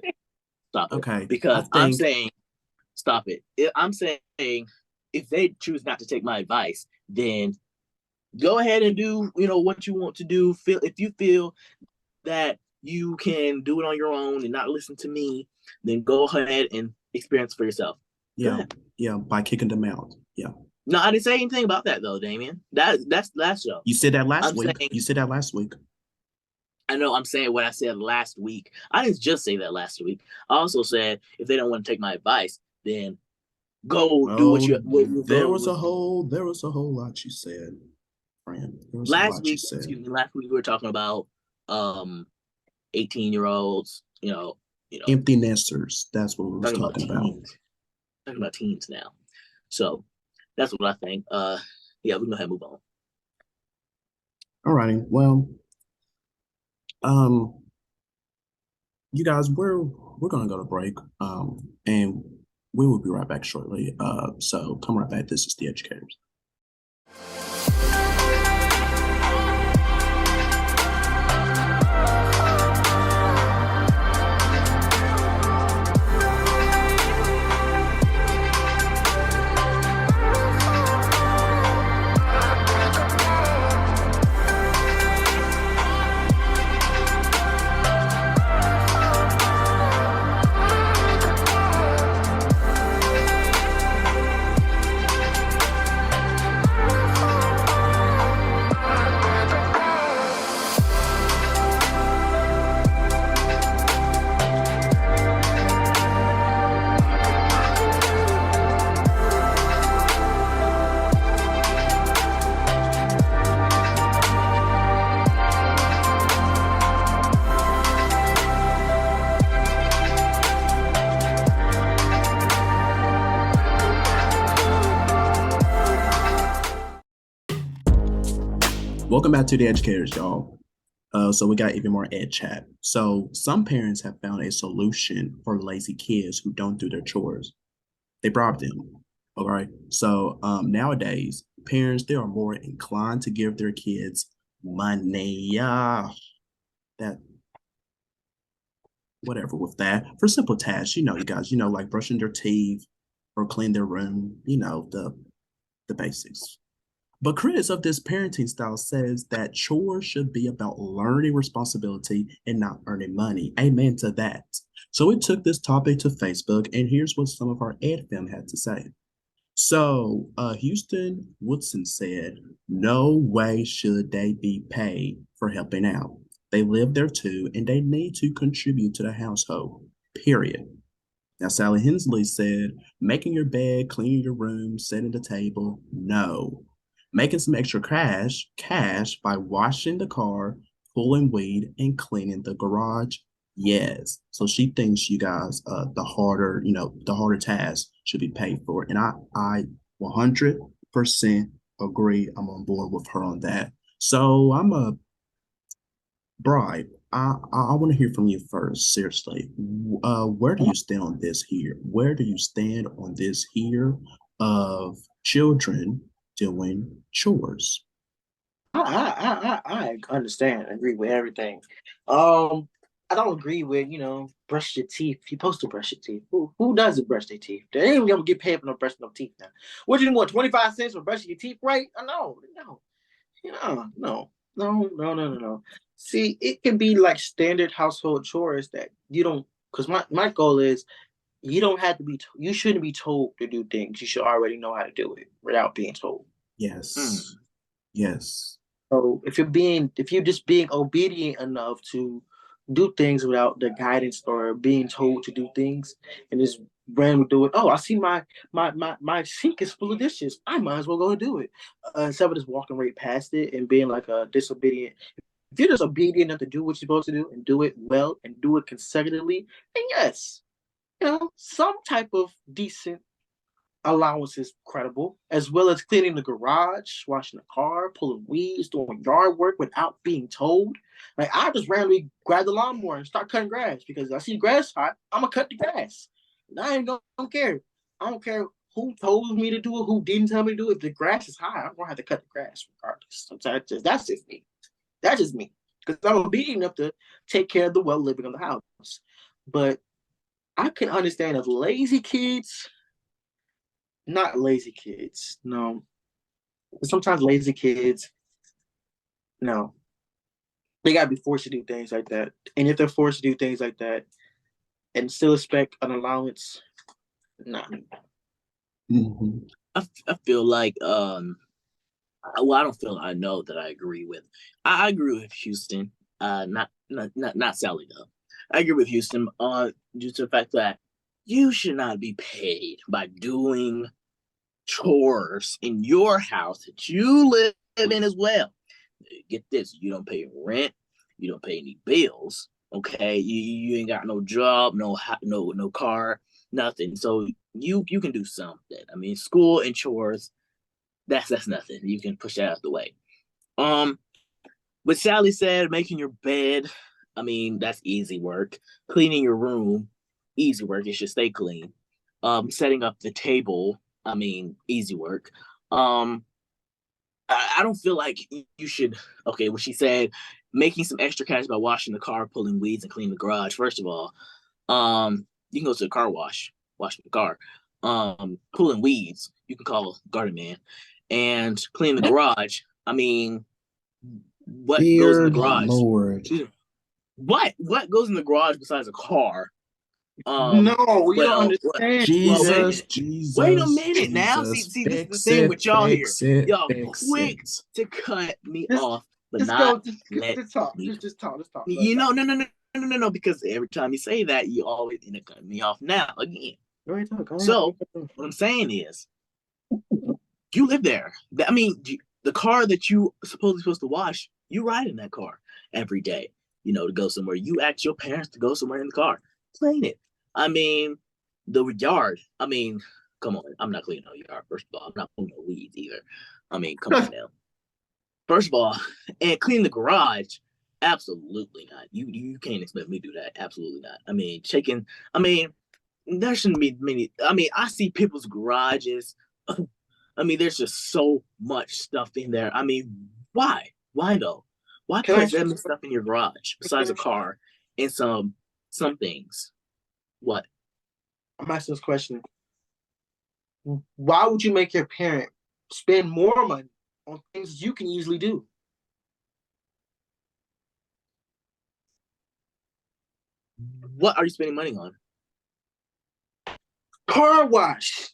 Okay, because I'm saying, stop it. I'm saying if they choose not to take my advice, then go ahead and do what you want to do. If you feel that you can do it on your own and not listen to me, then go ahead and experience for yourself. Yeah, by kicking them out. Yeah. No, I didn't say anything about that though, Damien. That's last show. You said that last week. You said that last week. I know. I'm saying what I said last week. I didn't just say that last week. I also said if they don't want to take my advice, then go do what you. There was a whole lot you said, friend. Last week we were talking about 18-year-olds. Empty nesters. That's what we were talking about. Talking about teens now. So that's what I think. We can go ahead and move on. All righty. Well, you guys, we're gonna go to break. And we will be right back shortly. So come right back. This is The Educators. Welcome back to the educators, y'all. So we got even more ed chat. So some parents have found a solution for lazy kids who don't do their chores. They bribe them. All right. So nowadays, parents they are more inclined to give their kids money. That whatever with that for simple tasks. You guys. Like brushing their teeth or clean their room. The basics. But critics of this parenting style says that chores should be about learning responsibility and not earning money. Amen to that. So we took this topic to Facebook, and here's what some of our ed fam had to say. So Houston Woodson said, no way should they be paid for helping out. They live there too, and they need to contribute to the household, period. Now, Sally Hensley said, making your bed, cleaning your room, setting the table, no. Making some extra cash by washing the car, pulling weed, and cleaning the garage, yes. So she thinks you guys, the harder tasks should be paid for. And I 100% agree. I'm on board with her on that. So I'm a Bribe, I want to hear from you first. Seriously, where do you stand on this here? Where do you stand on this here of children doing chores? I understand. I agree with everything. I don't agree with brush your teeth. You're supposed to brush your teeth. Who doesn't brush their teeth? They ain't even gonna get paid for no brushing no teeth now. What you want? 25 cents for brushing your teeth, right? No, no. See, it can be like standard household chores that you don't. Because my goal is you don't have to be. You shouldn't be told to do things. You should already know how to do it without being told. Yes, yes. So if you're just being obedient enough to do things without the guidance or being told to do things, and just randomly do it. Oh, I see my sink is full of dishes. I might as well go and do it. Instead of just walking right past it and being like a disobedient. If you're just obedient enough to do what you're supposed to do and do it well and do it consecutively, then yes, some type of decent allowance is credible, as well as cleaning the garage, washing the car, pulling weeds, doing yard work without being told. Like I just randomly grab the lawnmower and start cutting grass because I see grass hot. I'm gonna cut the grass. I ain't gonna care. I don't care who told me to do it, who didn't tell me to do it. If the grass is high, I'm gonna have to cut the grass regardless. Sometimes that's just me. That's just me because I'm obedient enough to take care of the well living of the house. But I can understand if lazy kids not lazy kids. No. Sometimes lazy kids, no. They gotta be forced to do things like that. And if they're forced to do things like that and still expect an allowance, nah. Mm-hmm. I feel like well, I don't feel I know that I agree with. I agree with Houston. Not Sally though. I agree with Houston due to the fact that you should not be paid by doing chores in your house that you live in as well. Get this, you don't pay rent, you don't pay any bills, okay? You ain't got no job, no car, nothing. So you can do something. I mean, school and chores, that's nothing. You can push that out the way. What Sally said, making your bed, I mean, that's easy work. Cleaning your room, easy work. It should stay clean. Setting up the table, I mean, easy work. I don't feel like you should. Okay, what she said, making some extra cash by washing the car, pulling weeds, and cleaning the garage. First of all, you can go to the car wash the car. Pulling weeds, you can call a garden man, and clean the garage. I mean, what goes in the garage? Lord. What goes in the garage besides a car? No, you don't understand. Jesus, wait a minute now. See, this is the thing with y'all here. Y'all quick to cut me off, but not let just talk. me. Just talk. No. Because every time you say that, you always end up cutting me off. Now again. Go ahead, talk. So what I'm saying is, you live there. I mean, the car that you supposed to wash, you ride in that car every day. To go somewhere. You ask your parents to go somewhere in the car, clean it. I mean, the yard. I mean, come on. I'm not cleaning no yard. First of all, I'm not pulling no weeds either. I mean, come on now. First of all, and clean the garage. Absolutely not. You can't expect me to do that. Absolutely not. I mean, checking. I mean, there shouldn't be many. I mean, I see people's garages. I mean, there's just so much stuff in there. I mean, why? Why though? Why Can I put ask you, that much stuff in your garage besides a car and some things? What? I'm asking this question. Why would you make your parent spend more money on things you can easily do? What are you spending money on? Car wash,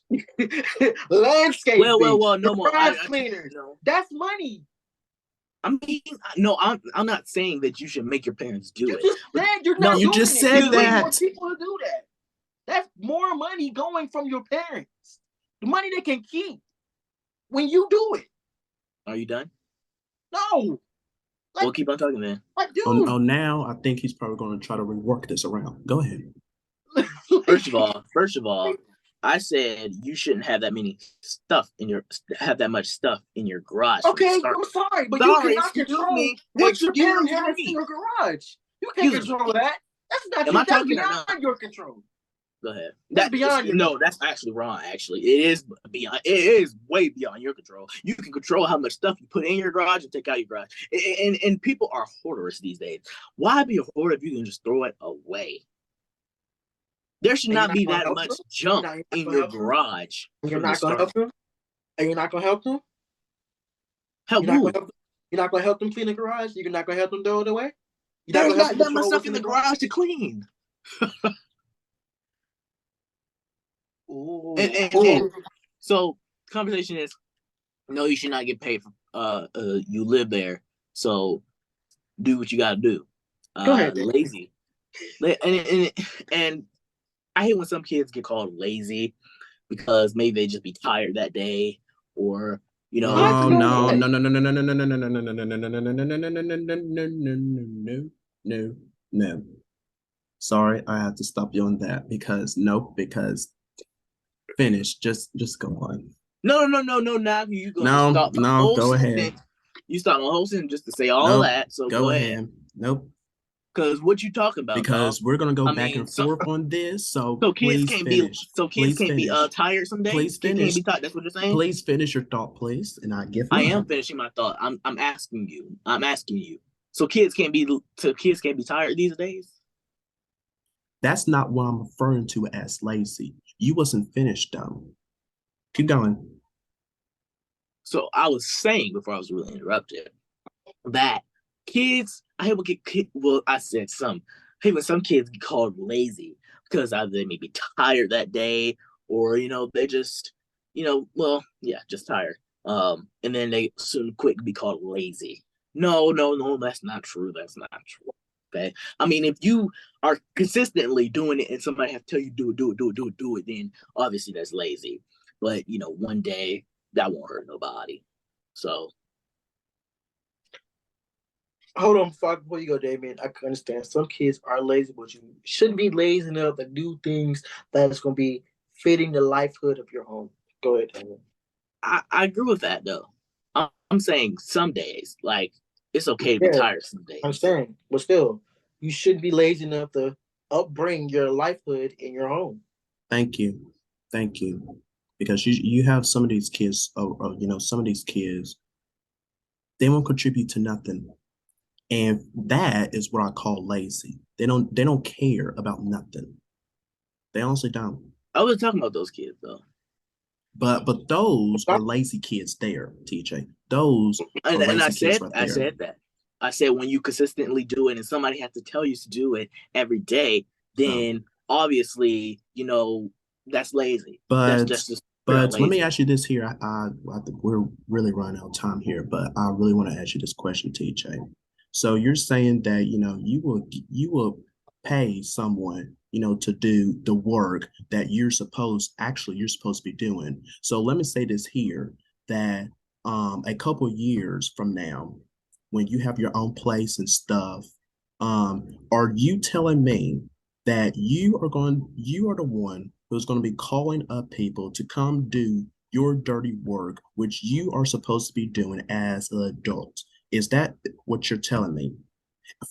landscaping, Well. No more. garage cleaners. No. That's money. I mean, no. I'm not saying that you should make your parents do You it. just said you're No, not you doing just it. said You wait that. for people to do that. That's more money going from your parents. The money they can keep when you do it. Are you done? No. Well, keep on talking, man. Like, dude. Oh, now I think he's probably going to try to rework this around. Go ahead. First of all, I said you shouldn't have that much stuff in your garage. Okay, I'm sorry, but you cannot control what your parent has in your garage. You can't control that. That's not that's beyond your control. Go ahead. That's beyond your control. That's actually wrong. Actually, it is way beyond your control. You can control how much stuff you put in your garage and take out your garage. And people are hoarders these days. Why be a hoarder if you can just throw it away? There should not be that much junk in your garage. You're not going to help them? And you're not going to help them? Help who? You're not going to help them clean the garage? You're not going to help them throw it away? There's not that much stuff in the garage to clean. And so conversation is, no, you should not get paid for you live there, so do what you gotta do. Go ahead. Lazy. And I hate when some kids get called lazy because maybe they just be tired that day, or no. Sorry, I have to stop you on that because finish. Just go on. No. Now you gonna stop the whole go sentence. ahead. You start the whole sentence just to say all that. So go ahead. Nope. Because what you talking about? Because we're gonna go back and forth on this. So kids can't finish. be tired some days. Please finish. Kids can't be tired. That's what you're saying. Please finish your thought, please. And I am finishing my thought. I'm asking you. So kids can't be tired these days? That's not what I'm referring to as lazy. You wasn't finished though. Keep going. So I was saying before I was really interrupted that kids, I hate when I said some. I hate when some kids get called lazy because either they may be tired that day or they just just tired. And then they soon quick be called lazy. No, that's not true. That's not true. Okay. I mean, if you are consistently doing it and somebody have to tell you do it, then obviously that's lazy. But one day that won't hurt nobody. So hold on before you go, Damien. I can understand some kids are lazy, but you shouldn't be lazy enough to do things that's going to be fitting the livelihood of your home. Go ahead, Damien. I agree with that though. I'm saying some days, like it's okay to be tired some days. I understand, but still, you shouldn't be lazy enough to upbring your livelihood in your home. Thank you. Because you have some of these kids, some of these kids, they won't contribute to nothing. And that is what I call lazy. They don't care about nothing. They honestly don't. I was talking about those kids though. But those are lazy kids there, TJ. Those and I said that. I said when you consistently do it and somebody has to tell you to do it every day, then obviously, that's lazy. But that's just let me ask you this here. I think we're really running out of time here, but I really want to ask you this question, TJ. So you're saying that you will pay someone to do the work that you're supposed to be doing. So let me say this here, that a couple years from now, when you have your own place and stuff, are you telling me that you are the one who's going to be calling up people to come do your dirty work, which you are supposed to be doing as an adult. Is that what you're telling me?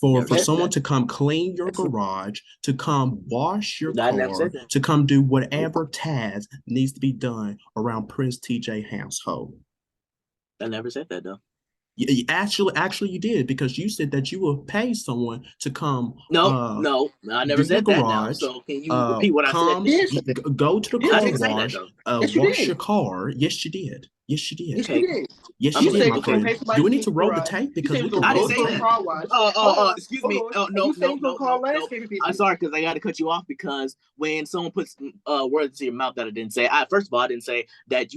For someone to come clean your garage, to come wash your I never car, said that. to come do whatever task needs to be done around Prince TJ household. I never said that though. Actually, you did, because you said that you will pay someone to come. No, I never said that. Now, so can you repeat what I said? Go to the car wash, wash your car. Yes, you did. Yes, you did. Okay. Yes, you did, my friend. Do we need to roll the tape? Because we can I roll didn't say the that. Excuse me. No. I'm sorry, because I got to cut you off, because when someone puts words into your mouth that I didn't say, first of all, I didn't say that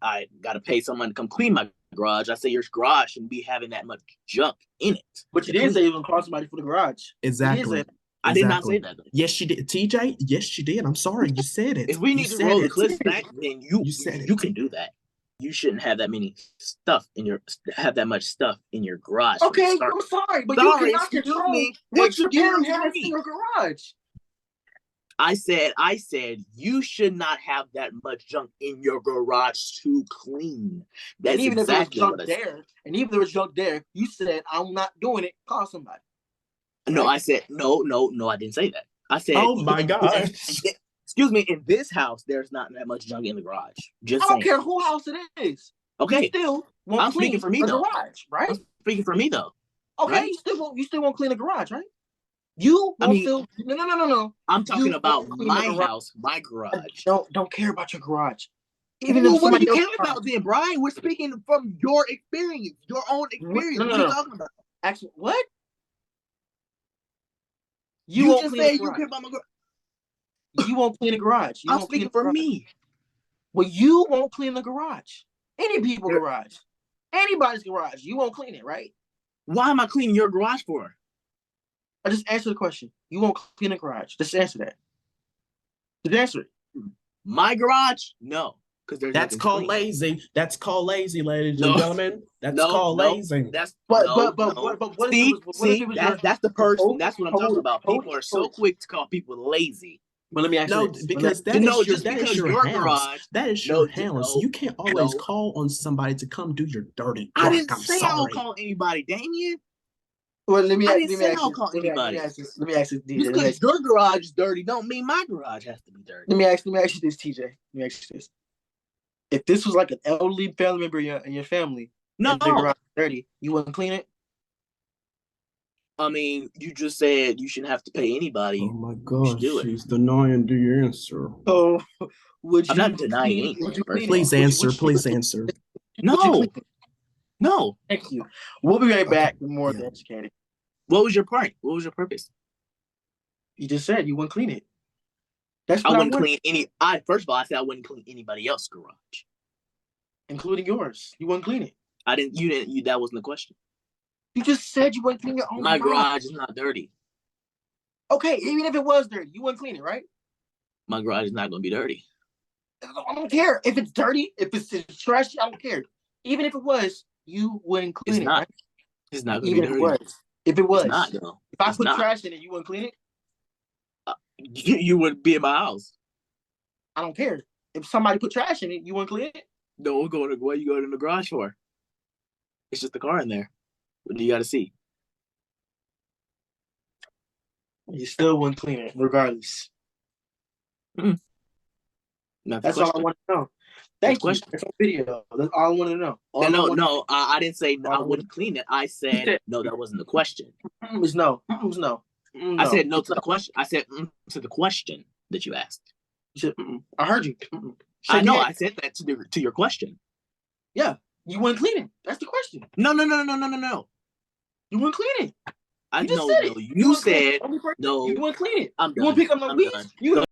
I got to pay someone to come clean my garage. I say your garage shouldn't be having that much junk in it. But you did say you were gonna call somebody for the garage. Exactly. I did not say that though. Yes, you did. TJ, yes, you did. I'm sorry, you said it. If we need to roll the clips back, then you can do that. You shouldn't have that much stuff in your garage. Okay, I'm sorry, but you cannot control what your parents have in your garage. I said you should not have that much junk in your garage to clean. That's and even exactly if there was junk there, and even if there was junk there, you said I'm not doing it. Call somebody. No, I said no. I didn't say that. I said, oh my God. Excuse me. In this house, there's not that much junk in the garage. Just I don't care whose house it is. Okay. You still won't I'm speaking for me though. Garage, right? I'm speaking for me though. Okay, right? You still won't clean the garage, right? You won't still no. I'm talking about my house, my garage. Don't care about your garage. Even if what do you care about then, Brian? We're speaking from your experience, your own experience. What are you talking about? Actually, what? You just said you care about my garage. You won't clean the garage. I'm speaking for me. Well, you won't clean the garage. Any people's garage. Anybody's garage. You won't clean it, right? Why am I cleaning your garage for? I just answer the question. You won't clean the garage. Just answer that. Just answer it. My garage? No. Because that's called lazy. That's called lazy, ladies and gentlemen. That's called lazy. That's but see, that's the person. That's what I'm talking about. People are so quick to call people lazy. But let me ask you this. Because that is your house. Garage, that is your house. You can't always call on somebody to come do your dirty work. I didn't say I don't call anybody, Damien. Well, let me ask you. Let me ask you, just because your garage is dirty, don't mean my garage has to be dirty. Let me ask you this, TJ. Let me ask you this: if this was like an elderly family member in your family, no, their garage is dirty, you wouldn't clean it? I mean, you just said you shouldn't have to pay anybody. Oh my gosh, she's denying the answer. So, I'm not denying anything. Please answer. Please answer. No. Thank you. We'll be right back with more of the Educated. What was your point? What was your purpose? You just said you wouldn't clean it. That's what I wouldn't clean any. First of all, I said I wouldn't clean anybody else's garage, including yours. You wouldn't clean it. I didn't. You didn't. That wasn't the question. You just said you wouldn't clean your own. My garage is not dirty. Okay, even if it was dirty, you wouldn't clean it, right? My garage is not going to be dirty. I don't care if it's dirty, if it's trashy. I don't care. Even if it was, you wouldn't clean it. Right? It's not going to be dirty. If it was, it's not, no. If I put trash in it, you wouldn't clean it. You wouldn't be in my house. I don't care. If somebody put trash in it, you wouldn't clean it. No, what you going in the garage for? It's just the car in there. What do you got to see? You still wouldn't clean it, regardless. That's all I want to know. Thank you. That's on video. That's all I wanted to know. No, I didn't say I wouldn't clean it. I said no. That wasn't the question. It was no. I said no to the question. I said to the question that you asked. You said, I heard you. I know. I said that to your question. Yeah, you wouldn't clean it. That's the question. No. You wouldn't clean it. I know. You said no. You wouldn't clean it. I'm done. You wouldn't pick up no weeds. You.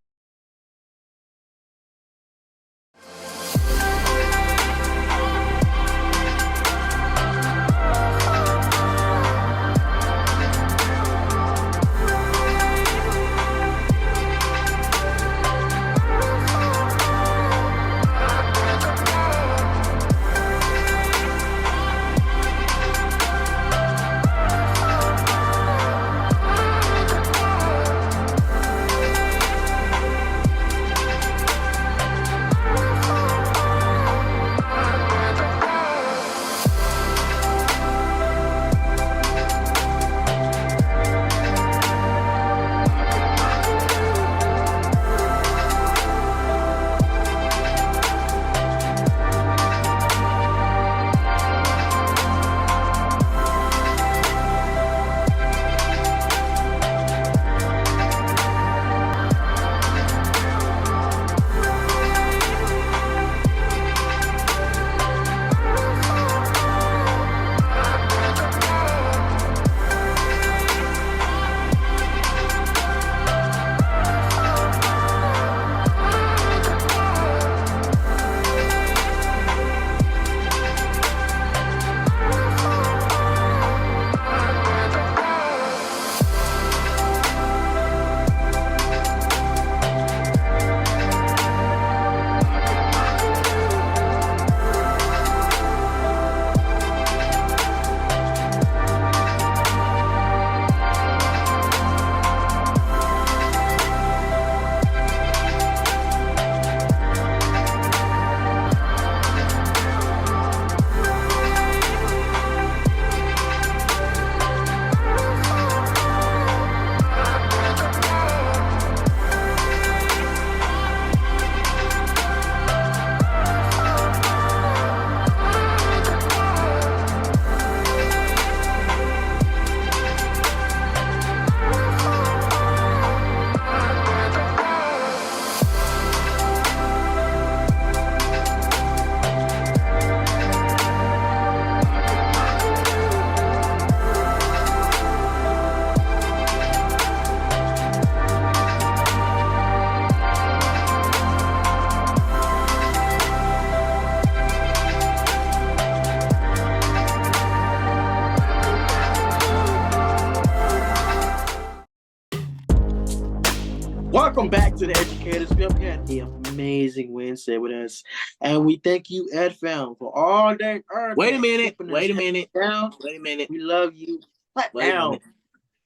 Welcome back to the Educators. We hope you had an amazing Wednesday with us. And we thank you, Ed Found, for all that. Wait a minute. Down. Wait a minute. We love you. Wait a minute.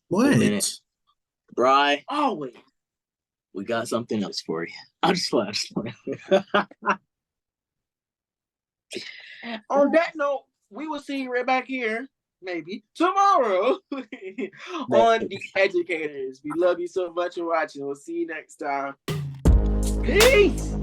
What? Wait a minute. Bri, Always. we got something else for you. I'm just playing. On that note, we will see you right back here, maybe tomorrow, on The Educators. We love you so much for watching. We'll see you next time. Peace.